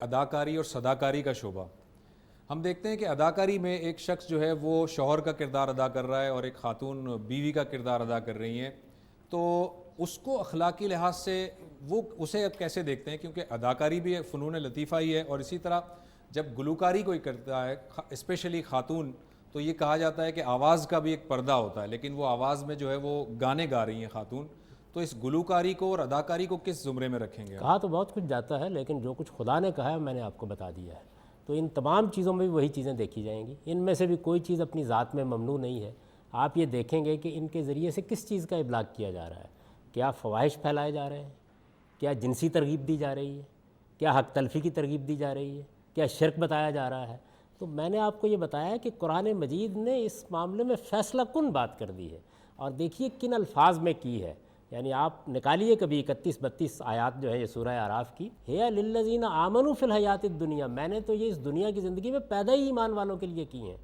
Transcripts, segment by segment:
اداکاری اور صداکاری کا شعبہ ہم دیکھتے ہیں کہ اداکاری میں ایک شخص جو ہے وہ شوہر کا کردار ادا کر رہا ہے اور ایک خاتون بیوی کا کردار ادا کر رہی ہیں، تو اس کو اخلاقی لحاظ سے وہ اسے اب کیسے دیکھتے ہیں؟ کیونکہ اداکاری بھی ایک فنون لطیفہ ہی ہے، اور اسی طرح جب گلوکاری کوئی کرتا ہے اسپیشلی خاتون، تو یہ کہا جاتا ہے کہ آواز کا بھی ایک پردہ ہوتا ہے، لیکن وہ آواز میں جو ہے وہ گانے گا رہی ہیں خاتون، تو اس گلوکاری کو اور اداکاری کو کس زمرے میں رکھیں گے آپ؟ کہا تو بہت کچھ جاتا ہے، لیکن جو کچھ خدا نے کہا ہے میں نے آپ کو بتا دیا ہے، تو ان تمام چیزوں میں بھی وہی چیزیں دیکھی جائیں گی۔ ان میں سے بھی کوئی چیز اپنی ذات میں ممنوع نہیں ہے۔ آپ یہ دیکھیں گے کہ ان کے ذریعے سے کس چیز کا ابلاغ کیا جا رہا ہے۔ کیا فواحش پھیلائے جا رہے ہیں؟ کیا جنسی ترغیب دی جا رہی ہے؟ کیا حق تلفی کی ترغیب دی جا رہی ہے؟ کیا شرک بتایا جا رہا ہے؟ تو میں نے آپ کو یہ بتایا کہ قرآن مجید نے اس معاملے میں فیصلہ کن بات کر دی ہے، اور دیکھیے کن الفاظ میں کی ہے۔ یعنی آپ نکالیے کبھی 31-32 آیات جو ہے یہ سورہ اعراف کی، ہے للذین آمنوا فی الحیات الدنیا، میں نے تو یہ اس دنیا کی زندگی میں پیدا ہی ایمان والوں کے لیے کی ہیں،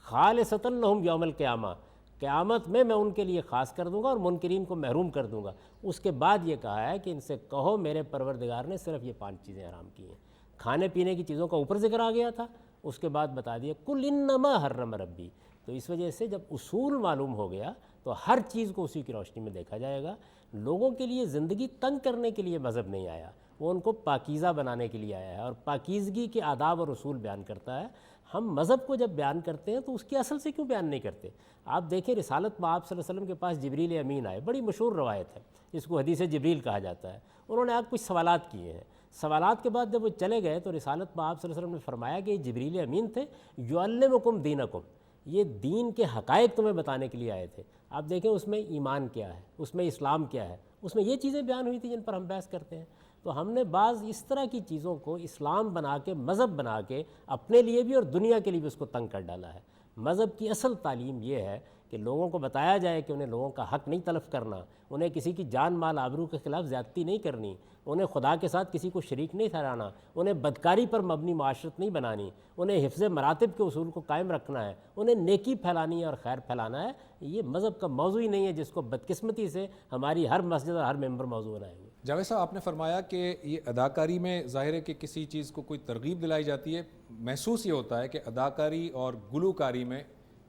خالصۃ لہم یوم القیامہ، قیامت میں ان کے لیے خاص کر دوں گا اور منکرین کو محروم کر دوں گا۔ اس کے بعد یہ کہا ہے کہ ان سے کہو میرے پروردگار نے صرف یہ 5 چیزیں حرام کی ہیں۔ کھانے پینے کی چیزوں کا اوپر ذکر آ گیا تھا، اس کے بعد بتا دیا کل انما حرم ربی۔ تو اس وجہ سے جب اصول معلوم ہو گیا تو ہر چیز کو اسی کی روشنی میں دیکھا جائے گا۔ لوگوں کے لیے زندگی تنگ کرنے کے لیے مذہب نہیں آیا، وہ ان کو پاکیزہ بنانے کے لیے آیا ہے، اور پاکیزگی کے آداب اور اصول بیان کرتا ہے۔ ہم مذہب کو جب بیان کرتے ہیں تو اس کی اصل سے کیوں بیان نہیں کرتے؟ آپ دیکھیں رسالت میں آپ صلی اللہ علیہ وسلم کے پاس جبریل امین آئے، بڑی مشہور روایت ہے، جس کو حدیث جبریل کہا جاتا ہے۔ انہوں نے آپ کچھ سوالات کیے ہیں، سوالات کے بعد جب وہ چلے گئے تو رسالت میں آپ صلی اللہ علیہ وسلم نے فرمایا کہ یہ جبریل امین تھے، یعلمکم دینکم، یہ دین کے حقائق تمہیں بتانے کے لیے آئے تھے۔ آپ دیکھیں اس میں ایمان کیا ہے، اس میں اسلام کیا ہے، اس میں یہ چیزیں بیان ہوئی تھی جن پر ہم بحث کرتے ہیں۔ تو ہم نے بعض اس طرح کی چیزوں کو اسلام بنا کے، مذہب بنا کے، اپنے لیے بھی اور دنیا کے لیے بھی اس کو تنگ کر ڈالا ہے۔ مذہب کی اصل تعلیم یہ ہے کہ لوگوں کو بتایا جائے کہ انہیں لوگوں کا حق نہیں تلف کرنا، انہیں کسی کی جان مال آبرو کے خلاف زیادتی نہیں کرنی، انہیں خدا کے ساتھ کسی کو شریک نہیں ٹھہرانا، انہیں بدکاری پر مبنی معاشرت نہیں بنانی، انہیں حفظ مراتب کے اصول کو قائم رکھنا ہے، انہیں نیکی پھیلانی ہے اور خیر پھیلانا ہے۔ یہ مذہب کا موضوع ہی نہیں ہے جس کو بدقسمتی سے ہماری ہر مسجد اور ہر ممبر موضوع بنائے ہوئے۔ جاوید صاحب، آپ نے فرمایا کہ یہ اداکاری میں ظاہر ہے کہ کسی چیز کو کوئی ترغیب دلائی جاتی ہے، محسوس یہ ہوتا ہے کہ اداکاری اور گلوکاری میں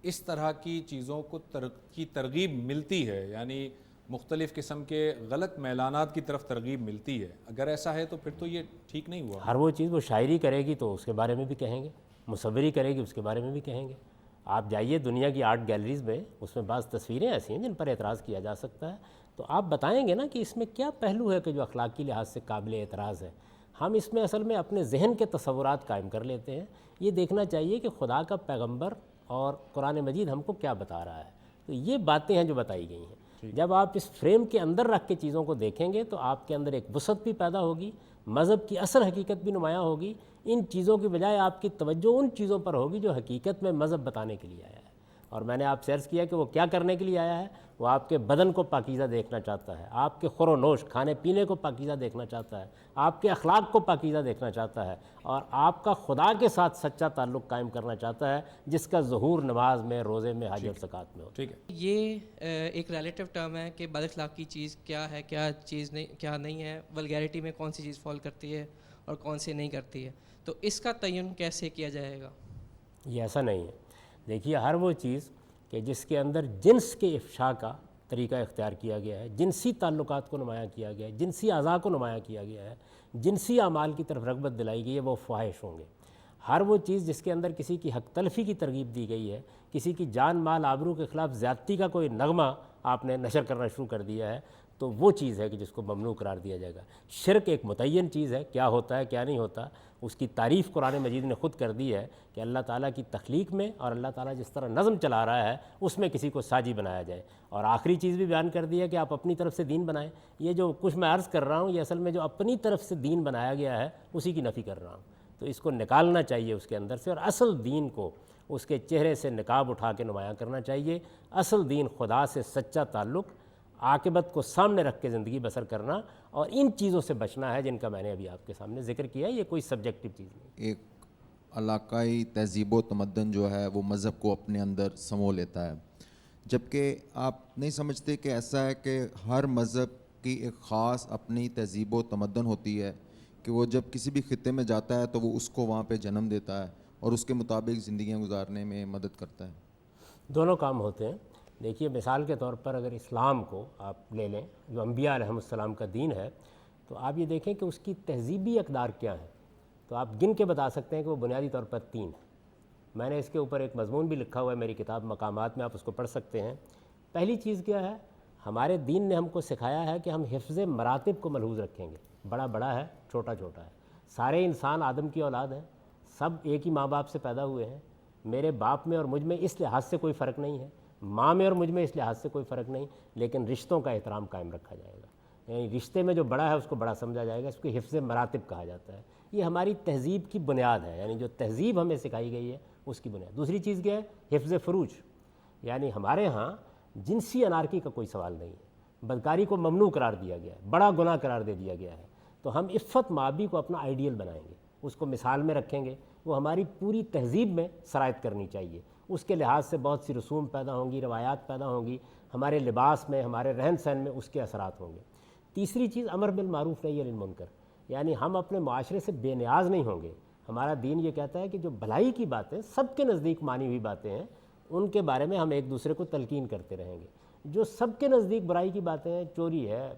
اس طرح کی چیزوں کو کی ترغیب ملتی ہے، یعنی مختلف قسم کے غلط میلانات کی طرف ترغیب ملتی ہے۔ اگر ایسا ہے تو پھر تو یہ ٹھیک نہیں ہوا۔ ہر وہ چیز وہ شاعری کرے گی تو اس کے بارے میں بھی کہیں گے، مصوری کرے گی اس کے بارے میں بھی کہیں گے۔ آپ جائیے دنیا کی آرٹ گیلریز میں، اس میں بعض تصویریں ایسی ہیں جن پر اعتراض کیا جا سکتا ہے، تو آپ بتائیں گے نا کہ اس میں کیا پہلو ہے کہ جو اخلاقی لحاظ سے قابل اعتراض ہے۔ ہم اس میں اصل میں اپنے ذہن کے تصورات قائم کر لیتے ہیں۔ یہ دیکھنا چاہیے کہ خدا کا پیغمبر اور قرآن مجید ہم کو کیا بتا رہا ہے، تو یہ باتیں ہیں جو بتائی گئی ہیں۔ جب آپ اس فریم کے اندر رکھ کے چیزوں کو دیکھیں گے تو آپ کے اندر ایک وسعت بھی پیدا ہوگی، مذہب کی اصل حقیقت بھی نمایاں ہوگی۔ ان چیزوں کی بجائے آپ کی توجہ ان چیزوں پر ہوگی جو حقیقت میں مذہب بتانے کے لیے آیا ہے۔ اور میں نے آپ سے عرض کیا کہ وہ کیا کرنے کے لیے آیا ہے؟ وہ آپ کے بدن کو پاکیزہ دیکھنا چاہتا ہے، آپ کے خور و نوش کھانے پینے کو پاکیزہ دیکھنا چاہتا ہے، آپ کے اخلاق کو پاکیزہ دیکھنا چاہتا ہے، اور آپ کا خدا کے ساتھ سچا تعلق قائم کرنا چاہتا ہے، جس کا ظہور نماز میں، روزے میں، حج اور زکوٰۃ میں ہوتا ہے۔ ٹھیک ہے، یہ ایک ریلیٹیو ٹرم ہے کہ بد اخلاقی چیز کیا ہے، کیا چیز نہیں، کیا نہیں ہے، ولگیرٹی میں کون سی چیز فال کرتی ہے اور کون سی نہیں کرتی ہے، تو اس کا تعین کیسے کیا جائے گا؟ یہ ایسا نہیں ہے۔ دیکھیے ہر وہ چیز کہ جس کے اندر جنس کے افشاء کا طریقہ اختیار کیا گیا ہے، جنسی تعلقات کو نمایاں کیا گیا ہے، جنسی اعضاء کو نمایاں کیا گیا ہے، جنسی اعمال کی طرف رغبت دلائی گئی ہے، وہ فواحش ہوں گے۔ ہر وہ چیز جس کے اندر کسی کی حق تلفی کی ترغیب دی گئی ہے، کسی کی جان مال آبرو کے خلاف زیادتی کا کوئی نغمہ آپ نے نشر کرنا شروع کر دیا ہے، تو وہ چیز ہے کہ جس کو ممنوع قرار دیا جائے گا۔ شرک ایک متعین چیز ہے، کیا ہوتا ہے کیا نہیں ہوتا، اس کی تعریف قرآن مجید نے خود کر دی ہے کہ اللہ تعالیٰ کی تخلیق میں اور اللہ تعالیٰ جس طرح نظم چلا رہا ہے اس میں کسی کو ساجی بنایا جائے۔ اور آخری چیز بھی بیان کر دی ہے کہ آپ اپنی طرف سے دین بنائیں۔ یہ جو کچھ میں عرض کر رہا ہوں یہ اصل میں جو اپنی طرف سے دین بنایا گیا ہے اسی کی نفی کر رہا ہوں، تو اس کو نکالنا چاہیے اس کے اندر سے، اور اصل دین کو اس کے چہرے سے نقاب اٹھا کے نمایاں کرنا چاہیے۔ اصل دین خدا سے سچا تعلق، عاقبت کو سامنے رکھ کے زندگی بسر کرنا، اور ان چیزوں سے بچنا ہے جن کا میں نے ابھی آپ کے سامنے ذکر کیا ہے۔ یہ کوئی سبجیکٹیو چیز نہیں۔ ایک علاقائی تہذیب و تمدن جو ہے وہ مذہب کو اپنے اندر سمو لیتا ہے، جبکہ آپ نہیں سمجھتے کہ ایسا ہے کہ ہر مذہب کی ایک خاص اپنی تہذیب و تمدن ہوتی ہے کہ وہ جب کسی بھی خطے میں جاتا ہے تو وہ اس کو وہاں پہ جنم دیتا ہے اور اس کے مطابق زندگیاں گزارنے میں مدد کرتا ہے؟ دونوں کام ہوتے ہیں. دیکھیے مثال کے طور پر اگر اسلام کو آپ لے لیں جو انبیاء علیہ السلام کا دین ہے، تو آپ یہ دیکھیں کہ اس کی تہذیبی اقدار کیا ہیں. تو آپ گن کے بتا سکتے ہیں کہ وہ بنیادی طور پر 3 ہیں. میں نے اس کے اوپر ایک مضمون بھی لکھا ہوا ہے میری کتاب مقامات میں، آپ اس کو پڑھ سکتے ہیں. پہلی چیز کیا ہے، ہمارے دین نے ہم کو سکھایا ہے کہ ہم حفظ مراتب کو ملحوظ رکھیں گے. بڑا بڑا ہے، چھوٹا چھوٹا ہے. سارے انسان آدم کی اولاد ہیں، سب ایک ہی ماں باپ سے پیدا ہوئے ہیں. میرے باپ میں اور مجھ میں اس لحاظ سے کوئی فرق نہیں ہے، ماں میں اور مجھ میں اس لحاظ سے کوئی فرق نہیں، لیکن رشتوں کا احترام قائم رکھا جائے گا. یعنی رشتے میں جو بڑا ہے اس کو بڑا سمجھا جائے گا. اس کو حفظ مراتب کہا جاتا ہے. یہ ہماری تہذیب کی بنیاد ہے، یعنی جو تہذیب ہمیں سکھائی گئی ہے اس کی بنیاد. دوسری چیز کیا ہے، حفظ فروج. یعنی ہمارے ہاں جنسی انارکی کا کوئی سوال نہیں ہے. بدکاری کو ممنوع قرار دیا گیا ہے، بڑا گناہ قرار دے دیا گیا ہے. تو ہم عفت مآبی کو اپنا آئیڈیل بنائیں گے، اس کو مثال میں رکھیں گے. وہ ہماری پوری تہذیب میں سرایت کرنی چاہیے. اس کے لحاظ سے بہت سی رسوم پیدا ہوں گی، روایات پیدا ہوں گی، ہمارے لباس میں، ہمارے رہن سہن میں اس کے اثرات ہوں گے. تیسری چیز امر بالمعروف نہی عن المنکر. یعنی ہم اپنے معاشرے سے بے نیاز نہیں ہوں گے. ہمارا دین یہ کہتا ہے کہ جو بھلائی کی باتیں سب کے نزدیک مانی ہوئی باتیں ہیں ان کے بارے میں ہم ایک دوسرے کو تلقین کرتے رہیں گے. جو سب کے نزدیک برائی کی باتیں ہیں، چوری ہے،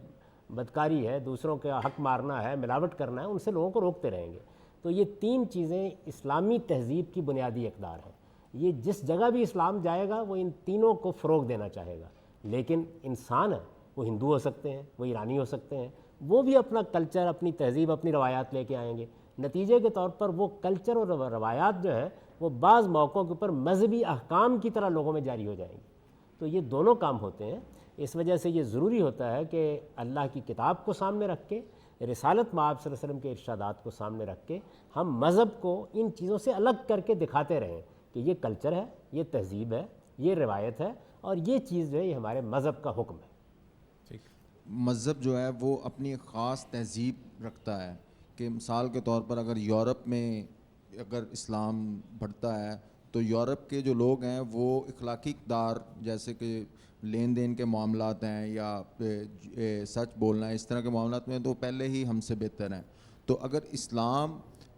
بدکاری ہے، دوسروں کا حق مارنا ہے، ملاوٹ کرنا ہے، ان سے لوگوں کو روکتے رہیں گے. تو یہ 3 چیزیں اسلامی تہذیب کی بنیادی اقدار ہیں. یہ جس جگہ بھی اسلام جائے گا وہ ان تینوں کو فروغ دینا چاہے گا. لیکن انسان ہے، وہ ہندو ہو سکتے ہیں، وہ ایرانی ہو سکتے ہیں، وہ بھی اپنا کلچر، اپنی تہذیب، اپنی روایات لے کے آئیں گے. نتیجے کے طور پر وہ کلچر اور روایات جو ہے وہ بعض موقعوں کے اوپر مذہبی احکام کی طرح لوگوں میں جاری ہو جائیں گی. تو یہ دونوں کام ہوتے ہیں. اس وجہ سے یہ ضروری ہوتا ہے کہ اللہ کی کتاب کو سامنے رکھ کے، رسالت مآب صلی اللہ علیہ وسلم کے ارشادات کو سامنے رکھ کے ہم مذہب کو ان چیزوں سے الگ کر کے دکھاتے رہیں کہ یہ کلچر ہے، یہ تہذیب ہے، یہ روایت ہے، اور یہ چیز جو ہے یہ ہمارے مذہب کا حکم ہے. مذہب جو ہے وہ اپنی خاص تہذیب رکھتا ہے. کہ مثال کے طور پر اگر یورپ میں اگر اسلام بڑھتا ہے تو یورپ کے جو لوگ ہیں وہ اخلاقی اقدار جیسے کہ لین دین کے معاملات ہیں یا سچ بولنا ہے، اس طرح کے معاملات میں تو پہلے ہی ہم سے بہتر ہیں. تو اگر اسلام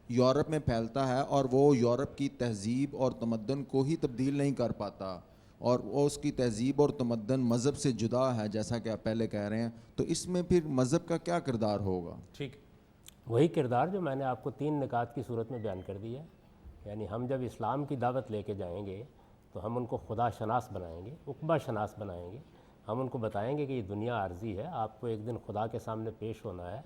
یورپ میں پھیلتا ہے اور وہ یورپ کی تہذیب اور تمدن کو ہی تبدیل نہیں کر پاتا اور وہ اس کی تہذیب اور تمدن مذہب سے جدا ہے جیسا کہ آپ پہلے کہہ رہے ہیں، تو اس میں پھر مذہب کا کیا کردار ہوگا؟ ٹھیک، وہی کردار جو میں نے آپ کو 3 نکات کی صورت میں بیان کر دیا. یعنی ہم جب اسلام کی دعوت لے کے جائیں گے تو ہم ان کو خدا شناس بنائیں گے، عقبہ شناس بنائیں گے. ہم ان کو بتائیں گے کہ یہ دنیا عارضی ہے، آپ کو ایک دن خدا کے سامنے پیش ہونا ہے.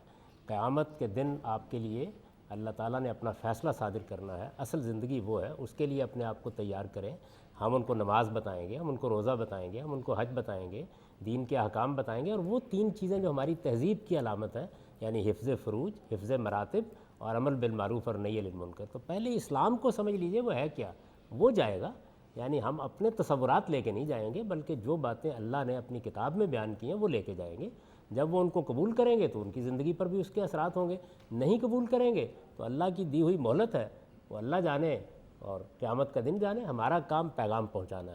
قیامت کے دن آپ کے لیے اللہ تعالیٰ نے اپنا فیصلہ صادر کرنا ہے. اصل زندگی وہ ہے، اس کے لیے اپنے آپ کو تیار کریں. ہم ان کو نماز بتائیں گے، ہم ان کو روزہ بتائیں گے، ہم ان کو حج بتائیں گے، دین کے احکام بتائیں گے. اور وہ 3 چیزیں جو ہماری تہذیب کی علامت ہیں، یعنی حفظ فروج، حفظ مراتب اور عمل بالمعروف اور نہی عن المنکر. تو پہلے اسلام کو سمجھ لیجئے وہ ہے کیا، وہ جائے گا. یعنی ہم اپنے تصورات لے کے نہیں جائیں گے بلکہ جو باتیں اللہ نے اپنی کتاب میں بیان کی ہیں وہ لے کے جائیں گے. جب وہ ان کو قبول کریں گے تو ان کی زندگی پر بھی اس کے اثرات ہوں گے. نہیں قبول کریں گے تو اللہ کی دی ہوئی مہلت ہے، وہ اللہ جانے اور قیامت کا دن جانے. ہمارا کام پیغام پہنچانا ہے.